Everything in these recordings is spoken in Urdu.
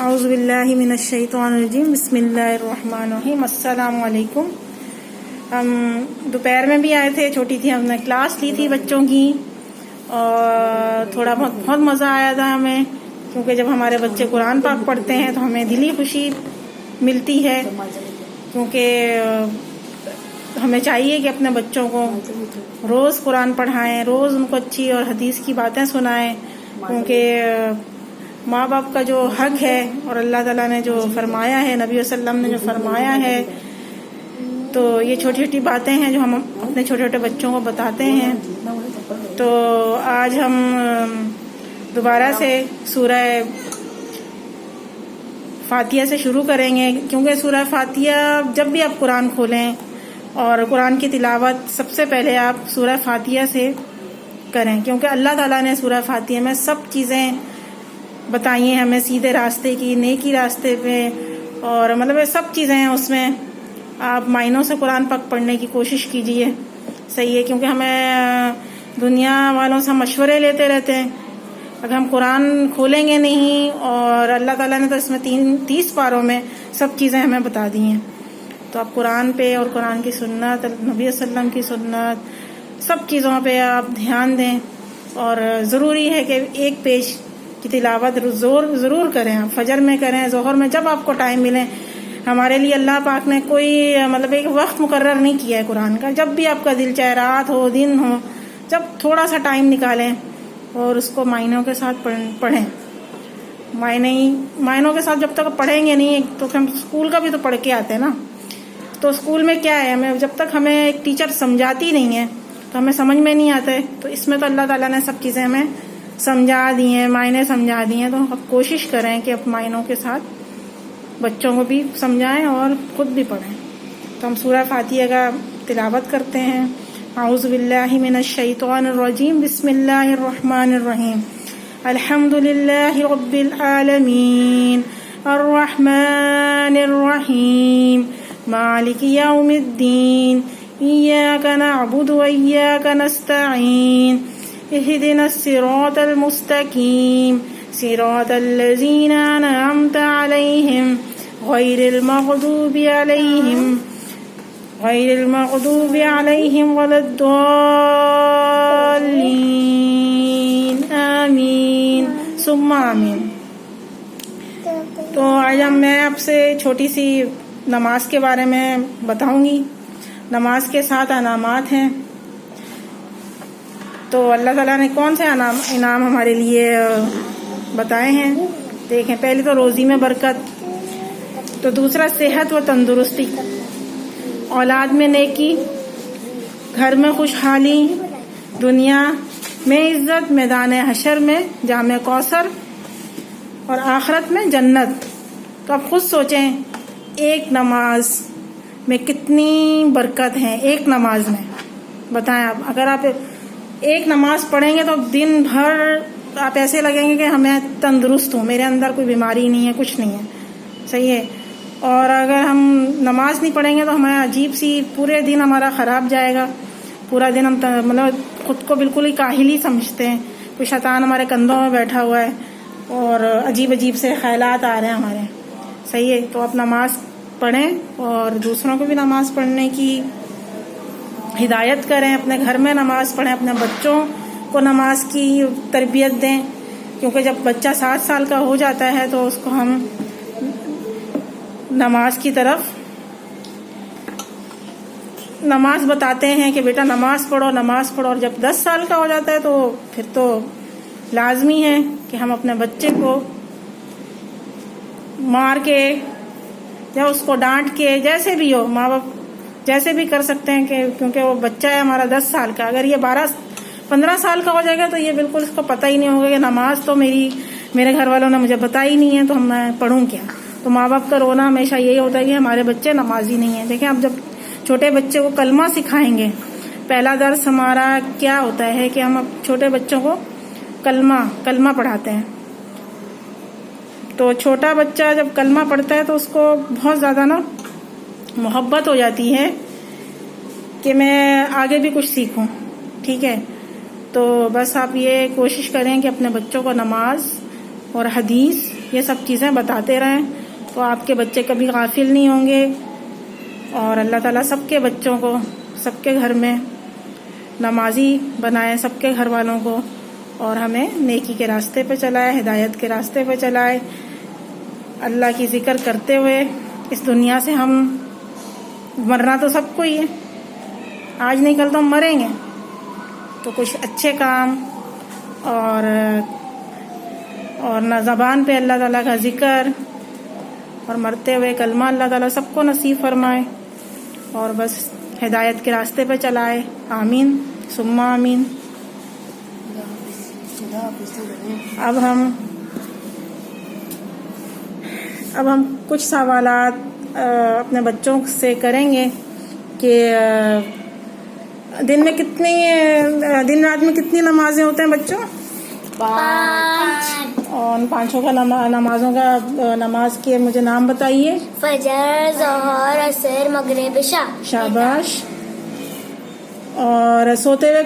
اعوذ باللہ من الشیطان الرجیم، بسم اللہ الرحمن الرحیم۔ السلام علیکم۔ ہم دوپہر میں بھی آئے تھے، چھوٹی تھی، ہم نے کلاس لی تھی بچوں کی، اور تھوڑا بہت مزہ آیا تھا ہمیں، کیونکہ جب ہمارے بچے قرآن پاک پڑھتے ہیں تو ہمیں دلی خوشی ملتی ہے، کیونکہ ہمیں چاہیے کہ اپنے بچوں کو روز قرآن پڑھائیں، روز ان کو اچھی اور حدیث کی باتیں سنائیں، کیونکہ ماں باپ کا جو حق ہے اور اللہ تعالیٰ نے جو فرمایا ہے، نبی صلی اللہ علیہ وسلم نے جو فرمایا ہے، تو یہ چھوٹی چھوٹی باتیں ہیں جو ہم اپنے چھوٹے چھوٹے بچوں کو بتاتے ہیں۔ تو آج ہم دوبارہ سے سورہ فاتحہ سے شروع کریں گے، کیونکہ سورہ فاتحہ جب بھی آپ قرآن کھولیں اور قرآن کی تلاوت، سب سے پہلے آپ سورہ فاتحہ سے کریں، کیونکہ اللہ تعالیٰ نے سورہ فاتحہ میں سب چیزیں بتائی ہیں ہمیں، سیدھے راستے کی، نیکی راستے پہ، اور مطلب سب چیزیں ہیں اس میں۔ آپ معنوں سے قرآن پاک پڑھنے کی کوشش کیجئے، صحیح ہے، کیونکہ ہمیں دنیا والوں سے مشورے لیتے رہتے ہیں، اگر ہم قرآن کھولیں گے نہیں، اور اللہ تعالیٰ نے تو اس میں 30 پاروں میں سب چیزیں ہمیں بتا دی ہیں، تو آپ قرآن پہ اور قرآن کی سنت، نبی صلی اللہ علیہ وسلم کی سنت، سب چیزوں پہ آپ دھیان دیں، اور ضروری ہے کہ ایک پیج کی تلاوت ضرور کریں، آپ فجر میں کریں، ظہر میں، جب آپ کو ٹائم ملے۔ ہمارے لیے اللہ پاک نے کوئی مطلب ایک وقت مقرر نہیں کیا ہے قرآن کا، جب بھی آپ کا دل چاہے، رات ہو دن ہو، جب تھوڑا سا ٹائم نکالیں اور اس کو معنوں کے ساتھ پڑھیں۔ معنوں کے ساتھ جب تک پڑھیں گے نہیں، تو ہم اسکول کا بھی تو پڑھ کے آتے ہیں نا، تو اسکول میں کیا ہے، ہمیں جب تک ہمیں ایک ٹیچر سمجھاتی نہیں ہے تو ہمیں سمجھ میں نہیں آتا ہے، تو اس میں تو اللہ تعالیٰ نے سب چیزیں ہمیں سمجھا دی ہیں، معنی سمجھا دی ہیں، تو اب کوشش کریں کہ اب معنوں کے ساتھ بچوں کو بھی سمجھائیں اور خود بھی پڑھیں۔ تو ہم سورہ فاتحہ کا تلاوت کرتے ہیں۔ اعوذ باللہ من الشیطان الرجیم، بسم اللہ الرحمن الرحیم۔ الحمد للہ رب العالمین، الرحمن الرحیم، مالک یوم الدین، ایاک نعبد و ایاک نستعین، اهدنا الصراط المستقيم، صراط الذين أنعمت عليهم غير المغضوب عليهم ولا الضالين، آمین ثم آمین۔ تو آج میں آپ سے چھوٹی سی نماز کے بارے میں بتاؤں گی۔ نماز کے 7 انعامات ہیں، تو اللہ تعالیٰ نے کون سے انعام ہمارے لیے بتائے ہیں، دیکھیں۔ پہلے تو روزی میں برکت، تو دوسرا صحت و تندرستی، اولاد میں نیکی، گھر میں خوشحالی، دنیا میں عزت، میدان حشر میں جام کوثر، اور آخرت میں جنت۔ تو آپ خود سوچیں، ایک نماز میں کتنی برکت ہے، ایک نماز میں بتائیں آپ۔ اگر آپ ایک نماز پڑھیں گے تو دن بھر آپ ایسے لگیں گے کہ ہمیں تندرست ہوں، میرے اندر کوئی بیماری نہیں ہے، کچھ نہیں ہے، صحیح ہے۔ اور اگر ہم نماز نہیں پڑھیں گے تو ہمیں عجیب سی، پورے دن ہمارا خراب جائے گا، پورا دن ہم مطلب خود کو بالکل ہی کاہل ہی سمجھتے ہیں، کوئی شیطان ہمارے کندھوں میں بیٹھا ہوا ہے اور عجیب عجیب سے خیالات آ رہے ہیں ہمارے، صحیح ہے۔ تو آپ نماز پڑھیں اور دوسروں کو بھی نماز پڑھنے کی ہدایت کریں، اپنے گھر میں نماز پڑھیں، اپنے بچوں کو نماز کی تربیت دیں، کیونکہ جب بچہ 7 سال کا ہو جاتا ہے تو اس کو ہم نماز کی طرف نماز بتاتے ہیں کہ بیٹا نماز پڑھو، نماز پڑھو، اور جب 10 سال کا ہو جاتا ہے تو پھر تو لازمی ہے کہ ہم اپنے بچے کو مار کے یا اس کو ڈانٹ کے، جیسے بھی ہو، ماں باپ جیسے بھی کر سکتے ہیں، کہ کیونکہ وہ بچہ ہے ہمارا 10 سال کا، اگر یہ 15 سال کا ہو جائے گا تو یہ بالکل اس کو پتہ ہی نہیں ہوگا کہ نماز تو میرے گھر والوں نے مجھے بتائی نہیں ہے، تو میں پڑھوں کیا۔ تو ماں باپ کا رونا ہمیشہ یہی ہوتا ہے کہ ہمارے بچے نمازی نہیں ہیں۔ دیکھیں، آپ جب چھوٹے بچے کو کلمہ سکھائیں گے، پہلا درس ہمارا کیا ہوتا ہے کہ ہم چھوٹے بچوں کو کلمہ پڑھاتے ہیں۔ تو چھوٹا بچہ جب کلمہ پڑھتا ہے تو اس کو بہت زیادہ محبت ہو جاتی ہے کہ میں آگے بھی کچھ سیکھوں، ٹھیک ہے۔ تو بس آپ یہ کوشش کریں کہ اپنے بچوں کو نماز اور حدیث یہ سب چیزیں بتاتے رہیں تو آپ کے بچے کبھی غافل نہیں ہوں گے. اور اللہ تعالیٰ سب کے بچوں کو سب کے گھر میں نمازی بنائے، سب کے گھر والوں کو، اور ہمیں نیکی کے راستے پہ چلائے، ہدایت کے راستے پہ چلائے. اللہ کی ذکر کرتے ہوئے اس دنیا سے ہم مرنا تو سب کو ہی ہے، آج نہیں کل تو ہم مریں گے، تو کچھ اچھے کام اور نہ زبان پہ اللہ تعالیٰ کا ذکر اور مرتے ہوئے کلمہ اللہ تعالیٰ سب کو نصیب فرمائے اور بس ہدایت کے راستے پہ چلائے. آمین ثم آمین. اب ہم کچھ سوالات اپنے بچوں سے کریں گے کہ دن رات میں کتنی نمازیں ہوتے ہیں بچوں؟ 5. اور ان 5 کا نمازوں کا نماز کے مجھے نام بتائیے. فجر، ظہر، عصر، مغرب، عشاء. شاباش. اور سوتے ہوئے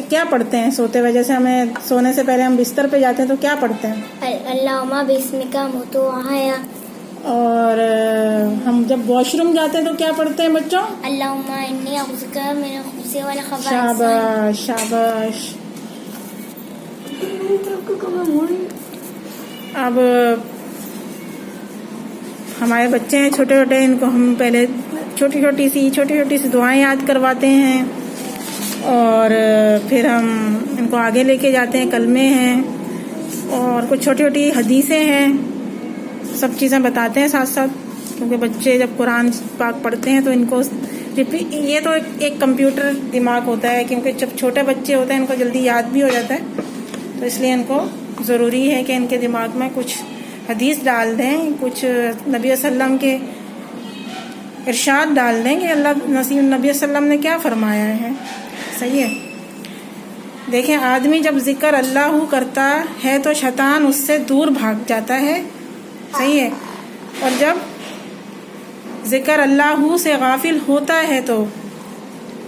کیا پڑھتے ہیں؟ سوتے ہوئے جیسے ہمیں سونے سے پہلے ہم بستر پہ جاتے ہیں تو کیا پڑھتے ہیں؟ اللہم بسمک مجوحیا. اور ہم جب واش روم جاتے ہیں تو کیا پڑھتے ہیں بچوں؟ اللہم انی اعوذ بک من الخبث والخبائث. شاباش شاباش. اب ہمارے بچے ہیں چھوٹے چھوٹے، ان کو ہم پہلے چھوٹی چھوٹی سی دعائیں یاد کرواتے ہیں اور پھر ہم ان کو آگے لے کے جاتے ہیں. کلمے ہیں اور کچھ چھوٹی چھوٹی حدیثیں ہیں، سب چیزیں بتاتے ہیں ساتھ ساتھ، کیونکہ بچے جب قرآن پاک پڑھتے ہیں تو ان کو یہ تو ایک کمپیوٹر دماغ ہوتا ہے، کیونکہ جب چھوٹے بچے ہوتے ہیں ان کو جلدی یاد بھی ہو جاتا ہے، تو اس لیے ان کو ضروری ہے کہ ان کے دماغ میں کچھ حدیث ڈال دیں، کچھ نبی صلی اللہ علیہ وسلم کے ارشاد ڈال دیں کہ اللہ نبی صلی اللہ علیہ وسلم نے کیا فرمایا ہے. صحیح ہے. دیکھیں آدمی جب ذکر اللہ کرتا ہے تو شیطان اس سے دور بھاگ جاتا ہے. صحیح ہے. اور جب ذکر اللہ سے غافل ہوتا ہے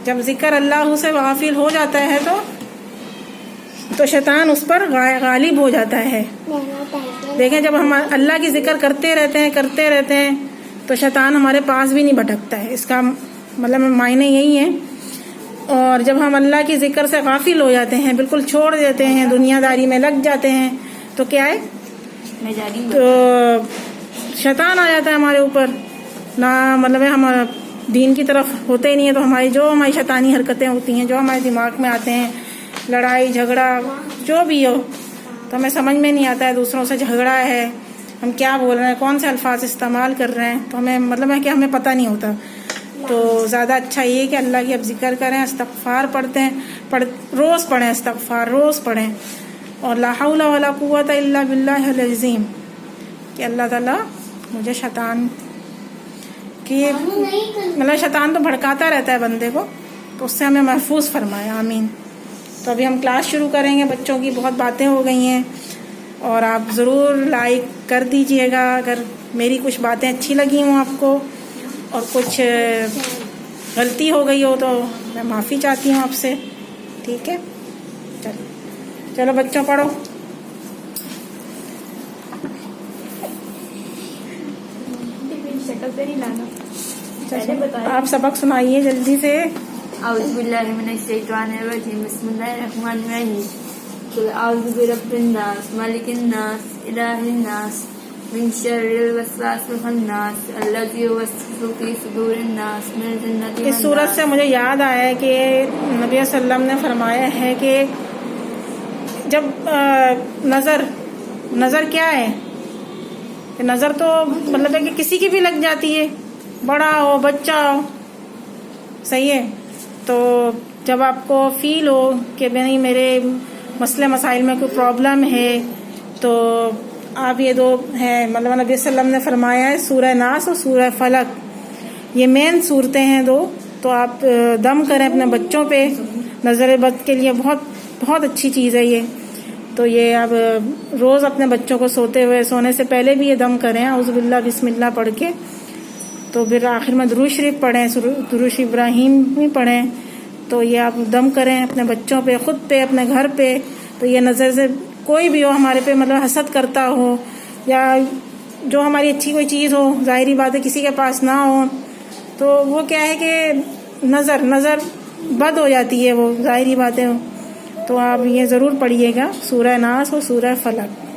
جب ذکر اللہ سے غافل ہو جاتا ہے تو شیطان اس پر غالب ہو جاتا ہے. دیکھیں جب ہم اللہ کی ذکر کرتے رہتے ہیں تو شیطان ہمارے پاس بھی نہیں بھٹکتا ہے. اس کا مطلب معنی یہی ہے. اور جب ہم اللہ کی ذکر سے غافل ہو جاتے ہیں، بالکل چھوڑ دیتے ہیں، دنیا داری میں لگ جاتے ہیں، تو کیا ہے؟ تو شیطان آ جاتا ہے ہمارے اوپر. نہ مطلب ہم دین کی طرف ہوتے ہی نہیں ہیں، تو ہماری شیطانی حرکتیں ہوتی ہیں، جو ہمارے دماغ میں آتے ہیں، لڑائی جھگڑا جو بھی ہو، تو ہمیں سمجھ میں نہیں آتا ہے دوسروں سے جھگڑا ہے، ہم کیا بول رہے ہیں، کون سے الفاظ استعمال کر رہے ہیں، تو ہمیں مطلب ہے کہ ہمیں پتہ نہیں ہوتا. تو زیادہ اچھا یہ کہ اللہ کی اب ذکر کریں، استغفار روز پڑھیں، استغفار روز پڑھیں، اور لا حول ولا قوت الا باللہ العظیم، کہ اللہ تعالیٰ مجھے شیطان کی مطلب شیطان تو بھڑکاتا رہتا ہے بندے کو، تو اس سے ہمیں محفوظ فرمائے. آمین. تو ابھی ہم کلاس شروع کریں گے. بچوں کی بہت باتیں ہو گئی ہیں اور آپ ضرور لائک کر دیجئے گا اگر میری کچھ باتیں اچھی لگی ہوں آپ کو، اور کچھ غلطی ہو گئی ہو تو میں معافی چاہتی ہوں آپ سے. ٹھیک ہے. چلو بچوں پڑھو. آپ سبق سنائیے جلدی سے. اعوذ باللہ من الشیطان الرجیم، بسم اللہ الرحمن الرحیم. قل اعوذ برب الناس، ملک الناس، الہ الناس، من شر الوسواس الخناس، الذی یوسوس فی صدور الناس من الجنۃ والناس. اس سورت سے مجھے یاد آیا ہے کہ نبی صلی اللہ علیہ وسلم نے فرمایا ہے کہ جب نظر کیا ہے کہ نظر تو مطلب ہے کہ کسی کی بھی لگ جاتی ہے، بڑا ہو بچہ ہو. صحیح ہے. تو جب آپ کو فیل ہو کہ نہیں میرے مسئلے مسائل میں کوئی پرابلم ہے، تو آپ یہ دو ہیں مطلب نبی صلی اللہ علیہ وسلم نے فرمایا ہے سورہ ناس اور سورہ فلق، یہ مین صورتیں ہیں دو. تو آپ دم کریں اپنے بچوں پہ، نظر بد کے لیے بہت بہت اچھی چیز ہے یہ. تو یہ اب روز اپنے بچوں کو سونے سے پہلے بھی یہ دم کریں، اعوذ باللہ بسم اللہ پڑھ کے. تو پھر آخر میں درود شریف پڑھیں، درود شریف ابراہیم بھی پڑھیں. تو یہ آپ دم کریں اپنے بچوں پہ، خود پہ، اپنے گھر پہ. تو یہ نظر سے کوئی بھی ہو ہمارے پہ مطلب حسد کرتا ہو یا جو ہماری اچھی کوئی چیز ہو، ظاہری بات ہے کسی کے پاس نہ ہو، تو وہ کیا ہے کہ نظر بد ہو جاتی ہے، وہ ظاہری بات ہے. تو آپ یہ ضرور پڑھیے گا سورہ ناس اور سورہ فلق.